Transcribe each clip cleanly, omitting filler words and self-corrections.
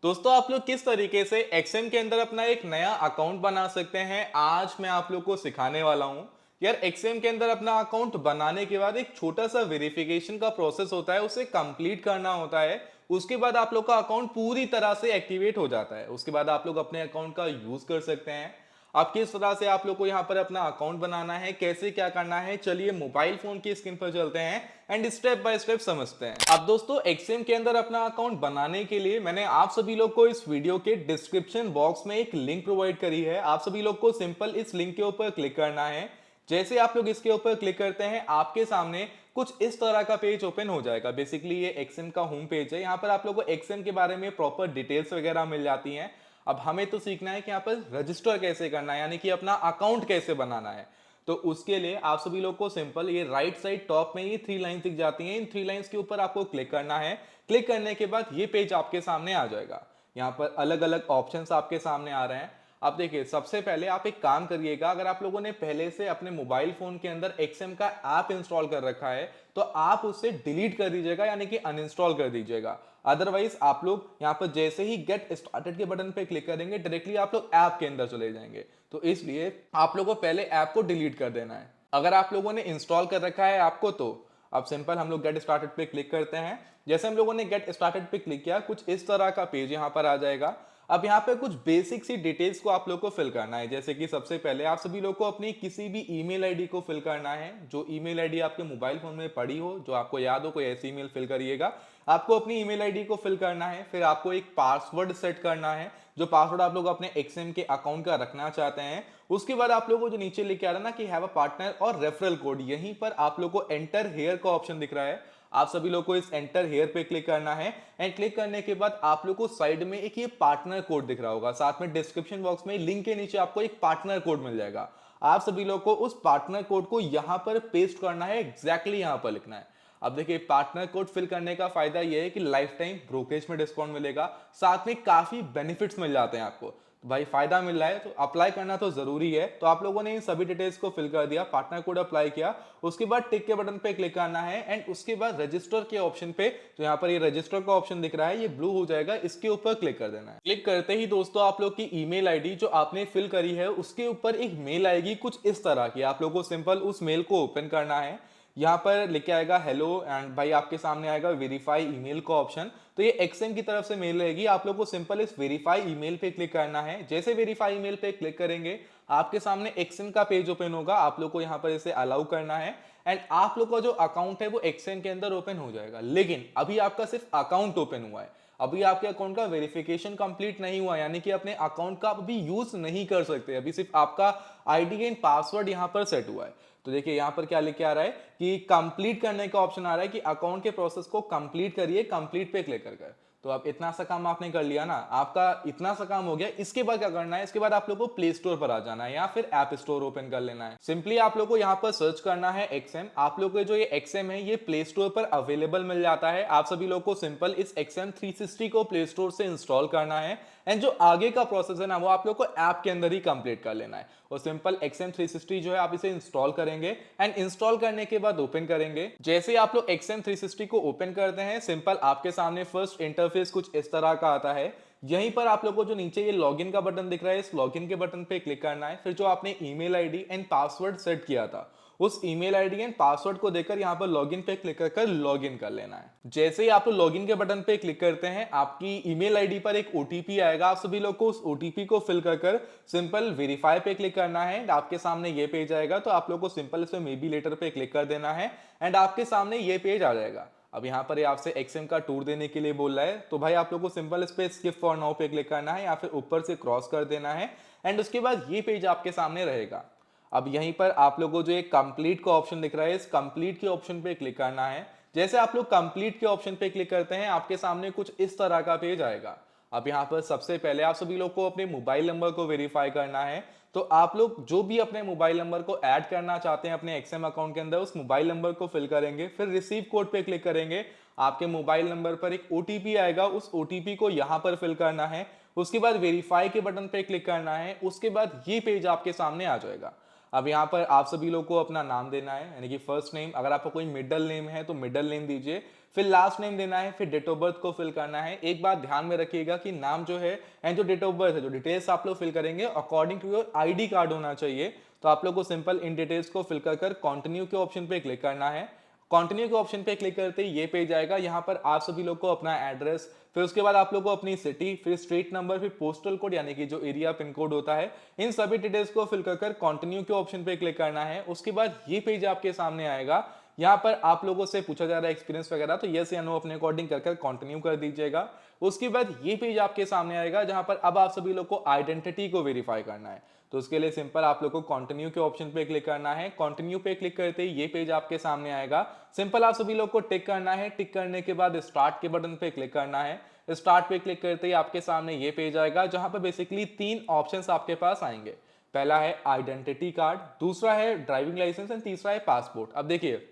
दोस्तों आप लोग किस तरीके से एक्सएम के अंदर अपना एक नया अकाउंट बना सकते हैं आज मैं आप लोग को सिखाने वाला हूं। यार एक्सएम के अंदर अपना अकाउंट बनाने के बाद एक छोटा सा वेरिफिकेशन का प्रोसेस होता है, उसे कंप्लीट करना होता है। उसके बाद आप लोग का अकाउंट पूरी तरह से एक्टिवेट हो जाता है। उसके बाद आप लोग अपने अकाउंट का यूज कर सकते हैं। अब किस तरह से आप लोग को यहाँ पर अपना अकाउंट बनाना है, कैसे क्या करना है, चलिए मोबाइल फोन की स्क्रीन पर चलते हैं एंड स्टेप बाय स्टेप समझते हैं। अब दोस्तों एक्सएम के अंदर अपना अकाउंट बनाने के लिए मैंने आप सभी लोग को इस वीडियो के डिस्क्रिप्शन बॉक्स में एक लिंक प्रोवाइड करी है। आप सभी लोग को सिंपल इस लिंक के ऊपर क्लिक करना है। जैसे आप लोग इसके ऊपर क्लिक करते हैं आपके सामने कुछ इस तरह का पेज ओपन हो जाएगा। बेसिकली ये एक्सएम का होम पेज है। यहाँ पर आप लोग को एक्सएम के बारे में प्रॉपर डिटेल्स वगैरह मिल जाती हैं। अब हमें तो सीखना है कि यहाँ पर रजिस्टर कैसे करना है, यानी कि अपना अकाउंट कैसे बनाना है। तो उसके लिए आप सभी लोग को सिंपल ये राइट साइड टॉप में ये थ्री लाइन दिख जाती हैं। इन थ्री लाइंस के ऊपर आपको क्लिक करना है। क्लिक करने के बाद ये पेज आपके सामने आ जाएगा। यहाँ पर अलग अलग ऑप्शंस आपके सामने आ रहे हैं। अब देखिए सबसे पहले आप एक काम करिएगा, अगर आप लोगों ने पहले से अपने मोबाइल फोन के अंदर एक्सएम का ऐप इंस्टॉल कर रखा है तो आप उसे डिलीट कर दीजिएगा, यानी कि अनइंस्टॉल कर दीजिएगा। अदरवाइज आप लोग यहाँ पर जैसे ही गेट स्टार्टेड के बटन पे क्लिक करेंगे डायरेक्टली आप लोग ऐप के अंदर चले जाएंगे। तो इसलिए आप लोगों को पहले ऐप को डिलीट कर देना है। अगर आप लोगों ने इंस्टॉल कर रखा है ऐप को तो अब सिंपल हम लोग गेट स्टार्टेड पे क्लिक करते हैं। जैसे हम लोगों ने गेट स्टार्टेड पे क्लिक किया कुछ इस तरह का पेज यहाँ पर आ जाएगा। अब यहाँ पे कुछ बेसिक सी डिटेल्स को आप लोग को फिल करना है। जैसे कि सबसे पहले आप सभी लोग को अपनी किसी भी ईमेल आईडी को फिल करना है। जो ईमेल आईडी आपके मोबाइल फोन में पड़ी हो, जो आपको याद हो, कोई ऐसी ईमेल फिल करिएगा। आपको अपनी ईमेल आईडी को फिल करना है। फिर आपको एक पासवर्ड सेट करना है, जो पासवर्ड आप लोग अपने एक्सएम के अकाउंट का रखना चाहते हैं। उसके बाद आप लोगों को जो नीचे लिखे आ रहा है ना कि हैव अ पार्टनर और रेफरल कोड, यहीं पर आप लोग को एंटर हेयर का ऑप्शन दिख रहा है। आप सभी लोग को इस एंटर हेयर पे क्लिक करना है। एंड क्लिक करने के बाद आप लोग को साइड में एक ये पार्टनर कोड दिख रहा होगा, साथ में डिस्क्रिप्शन बॉक्स में लिंक के नीचे आपको एक पार्टनर कोड मिल जाएगा। आप सभी लोग को उस पार्टनर कोड को यहां पर पेस्ट करना है, एग्जैक्टली यहां पर लिखना है। अब देखिए पार्टनर कोड फिल करने का फायदा यह है कि लाइफ टाइम ब्रोकरेज में डिस्काउंट मिलेगा, साथ में काफी बेनिफिट्स मिल जाते हैं आपको। तो भाई फायदा मिल रहा है तो अप्लाई करना तो जरूरी है। तो आप लोगों ने इन सभी डिटेल्स को फिल कर दिया, पार्टनर कोड अप्लाई किया, उसके बाद टिक के बटन पे क्लिक करना है। एंड उसके बाद रजिस्टर के ऑप्शन पे, तो यहाँ पर ये रजिस्टर का ऑप्शन दिख रहा है, ये ब्लू हो जाएगा, इसके ऊपर क्लिक कर देना है। क्लिक करते ही दोस्तों आप लोग की ईमेल आईडी जो आपने फिल करी है उसके ऊपर एक मेल आएगी कुछ इस तरह की। आप लोगों को सिंपल उस मेल को ओपन करना है। यहाँ पर लिखे आएगा हेलो एंड भाई आपके सामने आएगा वेरीफाई ईमेल का ऑप्शन। तो ये एक्सएम की तरफ से मेल रहेगी। आप लोग को सिंपल इस वेरीफाई ईमेल पे क्लिक करना है। जैसे वेरीफाई ईमेल पे क्लिक करेंगे आपके सामने एक्सएम का पेज ओपन होगा। आप लोग को यहाँ पर इसे अलाउ करना है एंड आप लोग का जो अकाउंट है वो एक्सएम के अंदर ओपन हो जाएगा। लेकिन अभी आपका सिर्फ अकाउंट ओपन हुआ है, अभी आपके अकाउंट का वेरिफिकेशन कंप्लीट नहीं हुआ, यानी कि अपने अकाउंट का आप अभी यूज नहीं कर सकते। अभी सिर्फ आपका आईडी एंड पासवर्ड यहाँ पर सेट हुआ है। तो देखिए यहाँ पर क्या लिख के आ रहा है कि कंप्लीट करने का ऑप्शन आ रहा है कि अकाउंट के प्रोसेस को कंप्लीट करिए, कंप्लीट पे क्लिक कर। तो अब इतना सा काम आपने कर लिया ना, आपका इतना सा काम हो गया। इसके बाद क्या करना है, इसके बाद आप लोग को प्ले स्टोर पर आ जाना है या फिर ऐप स्टोर ओपन कर लेना है। सिंपली आप लोग को यहाँ पर सर्च करना है एक्सएम। आप लोग को जो ये एक्सएम है ये प्ले स्टोर पर अवेलेबल मिल जाता है। आप सभी लोग को सिंपल इस एक्सएम 360 को प्ले स्टोर से इंस्टॉल करना है एंड जो आगे का प्रोसेस है ना वो आप लोग को ऐप के अंदर ही कंप्लीट कर लेना है। और सिंपल एक्सएम 360 जो है आप इसे इंस्टॉल करेंगे एंड इंस्टॉल करने के बाद ओपन करेंगे। जैसे आप लोग एक्सएम 360 को ओपन करते हैं सिंपल आपके सामने फर्स्ट इंटरफेस कुछ इस तरह का आता है। यहीं पर आप लोग को जो नीचे ये लॉगिन का बटन दिख रहा है इस लॉगिन के बटन पे क्लिक करना है। फिर जो आपने email ID and password set किया था उस ईमेल आईडी एंड पासवर्ड को देकर यहाँ पर लॉगिन पे क्लिक कर लॉगिन कर लेना है। जैसे ही आप लोग लॉगिन के बटन पे क्लिक करते हैं आपकी ईमेल आईडी पर एक ओटीपी आएगा। आप सभी लोग को उस ओटीपी को फिल कर सिंपल वेरीफाई पे क्लिक करना है। आपके सामने ये पेज आएगा। तो आप लोग को सिंपल इसमें मे बी लेटर पे क्लिक कर देना है एंड आपके सामने ये पेज आ जाएगा। अब यहाँ पर आपसे एक्सएम का टूर देने के लिए बोल रहा है, तो भाई आप लोग को सिंपल इस पे स्किप फॉर नाउ पे क्लिक करना है या फिर ऊपर से क्रॉस कर देना है एंड उसके बाद ये पेज आपके सामने रहेगा। अब यहीं पर आप लोगों को जो एक कंप्लीट का ऑप्शन दिख रहा है इस कंप्लीट के ऑप्शन पे क्लिक करना है। जैसे आप लोग कंप्लीट के ऑप्शन पे क्लिक करते हैं आपके सामने कुछ इस तरह का पेज आएगा। अब यहाँ पर सबसे पहले आप सभी लोग को अपने मोबाइल नंबर को वेरीफाई करना है। तो आप लोग जो भी अपने मोबाइल नंबर को ऐड करना चाहते हैं अपने एक्सएम अकाउंट के अंदर उस मोबाइल नंबर को फिल करेंगे, फिर रिसीव कोड पे क्लिक करेंगे। आपके मोबाइल नंबर पर एक ओटीपी आएगा, उस ओटीपी को यहाँ पर फिल करना है। उसके बाद वेरीफाई के बटन पे क्लिक करना है। उसके बाद ये पेज आपके सामने आ जाएगा। अब यहाँ पर आप सभी लोग को अपना नाम देना है, यानी कि फर्स्ट नेम, अगर आपका कोई मिडिल नेम है तो मिडिल नेम दीजिए, फिर लास्ट नेम देना है, फिर डेट ऑफ बर्थ को फिल करना है। एक बात ध्यान में रखिएगा कि नाम जो है एंड जो डेट ऑफ बर्थ है, जो डिटेल्स आप लोग फिल करेंगे according to your ID card होना चाहिए। तो आप लोग को सिंपल इन डिटेल्स को फिल कर कंटिन्यू के ऑप्शन पे क्लिक करना है। कंटिन्यू के ऑप्शन पे क्लिक करते ही ये पेज आएगा। यहाँ पर आप सभी लोग को अपना एड्रेस, फिर उसके बाद आप लोग को अपनी सिटी, फिर स्ट्रीट नंबर, फिर पोस्टल कोड यानी कि जो एरिया पिन कोड होता है, इन सभी डिटेल्स को फिल कर कंटिन्यू के ऑप्शन पे क्लिक करना है। उसके बाद ये पेज आपके सामने आएगा। यहाँ पर आप लोगों से पूछा जा रहा है एक्सपीरियंस वगैरह, तो यस या नो अपने अकॉर्डिंग कर कंटिन्यू कर दीजिएगा। उसके बाद ये पेज आपके सामने आएगा जहां पर अब आप सभी लोग को आइडेंटिटी को वेरीफाई करना है। तो उसके लिए सिंपल आप लोग को कंटिन्यू के ऑप्शन पे क्लिक करना है। कंटिन्यू पे क्लिक करते ही ये पेज आपके सामने आएगा। सिंपल आप सभी लोग को टिक करना है। टिक करने के बाद स्टार्ट के बटन पे क्लिक करना है। स्टार्ट पे क्लिक करते ही आपके सामने ये पेज आएगा जहां पर बेसिकली 3 ऑप्शंस आपके पास आएंगे। पहला है आइडेंटिटी कार्ड, दूसरा है ड्राइविंग लाइसेंस एंड तीसरा है पासपोर्ट। अब देखिए,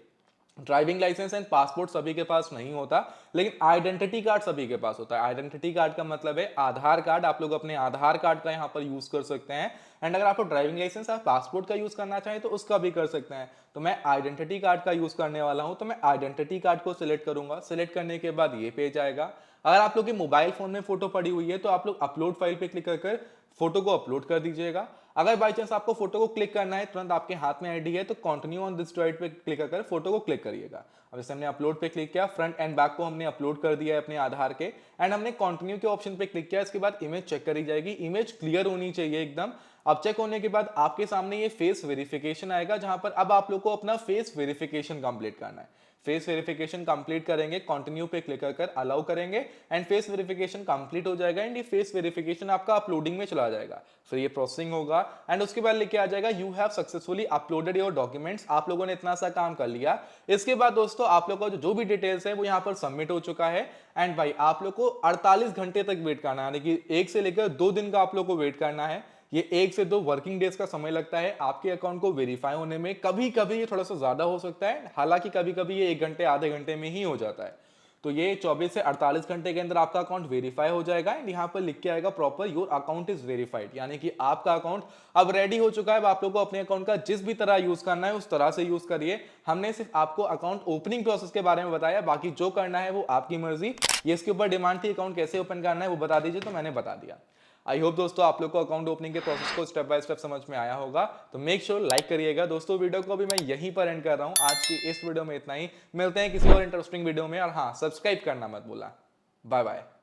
ड्राइविंग लाइसेंस एंड पासपोर्ट सभी के पास नहीं होता, लेकिन आइडेंटिटी कार्ड सभी के पास होता है। आइडेंटिटी कार्ड का मतलब है आधार कार्ड। आप लोग अपने आधार कार्ड का यहाँ पर यूज कर सकते हैं। एंड अगर आपको ड्राइविंग लाइसेंस या पासपोर्ट का यूज करना चाहें तो उसका भी कर सकते हैं। तो मैं आइडेंटिटी कार्ड का यूज करने वाला हूं, तो मैं आइडेंटिटी कार्ड को सिलेक्ट करूंगा। सिलेक्ट करने के बाद ये पेज आएगा। अगर आप लोग के मोबाइल फोन में फोटो पड़ी हुई है तो आप लोग अपलोड फाइल पे क्लिक कर फोटो को अपलोड कर दीजिएगा। अगर बाई चांस आपको फोटो को क्लिक करना है, तुरंत आपके हाथ में आईडी है, तो कंटिन्यू ऑन दिस ड्राइव पे क्लिक कर फोटो को क्लिक करिएगा। अब जैसे हमने अपलोड पे क्लिक किया, फ्रंट एंड बैक को हमने अपलोड कर दिया है अपने आधार के, एंड हमने कंटिन्यू के ऑप्शन पे क्लिक किया। इसके बाद इमेज चेक करी जाएगी। इमेज क्लियर होनी चाहिए एकदम। अब चेक होने के बाद आपके सामने ये फेस वेरिफिकेशन आएगा जहां पर अब आप लोग को अपना फेस वेरिफिकेशन कंप्लीट करना है। फेस वेरिफिकेशन कंप्लीट करेंगे, कंटिन्यू पे क्लिक कर अलाउ करेंगे एंड फेस वेरिफिकेशन कंप्लीट हो जाएगा एंड ये फेस वेरिफिकेशन आपका अपलोडिंग में चला जाएगा। फिर ये प्रोसेसिंग होगा एंड उसके बाद लिखे आ जाएगा you have successfully uploaded your documents. आप लोगों ने इतना सा काम कर लिया। इसके बाद दोस्तों आप लोगों का जो भी डिटेल्स है वो यहाँ पर सबमिट हो चुका है। एंड भाई आप लोग को 48 घंटे तक वेट करना है, यानी कि 1 से लेकर 2 दिन का आप लोग को वेट करना है। ये 1 से 2 वर्किंग डेज का समय लगता है आपके अकाउंट को वेरीफाई होने में। कभी कभी ये थोड़ा सा ज्यादा हो सकता है, हालांकि कभी कभी ये 1 घंटे आधे घंटे में ही हो जाता है। तो ये 24 से 48 घंटे के अंदर आपका अकाउंट वेरीफाई हो जाएगा एंड यहाँ पर लिख के आएगा proper your account is verified, यानी कि आपका अकाउंट अब रेडी हो चुका है। अब आप लोग को अपने अकाउंट का जिस भी तरह यूज करना है उस तरह से यूज करिए। हमने सिर्फ आपको अकाउंट ओपनिंग प्रोसेस के बारे में बताया, बाकी जो करना है वो आपकी मर्जी। ये इसके ऊपर डिमांड थी अकाउंट कैसे ओपन करना है वो बता दीजिए, तो मैंने बता दिया। आई होप दोस्तों आप लोग को अकाउंट ओपनिंग के प्रोसेस को स्टेप बाय स्टेप समझ में आया होगा। तो मेक श्योर लाइक करिएगा दोस्तों। वीडियो को भी मैं यहीं पर एंड कर रहा हूँ। आज की इस वीडियो में इतना ही। मिलते हैं किसी और इंटरेस्टिंग वीडियो में, और हाँ, सब्सक्राइब करना मत भूलना। Bye bye.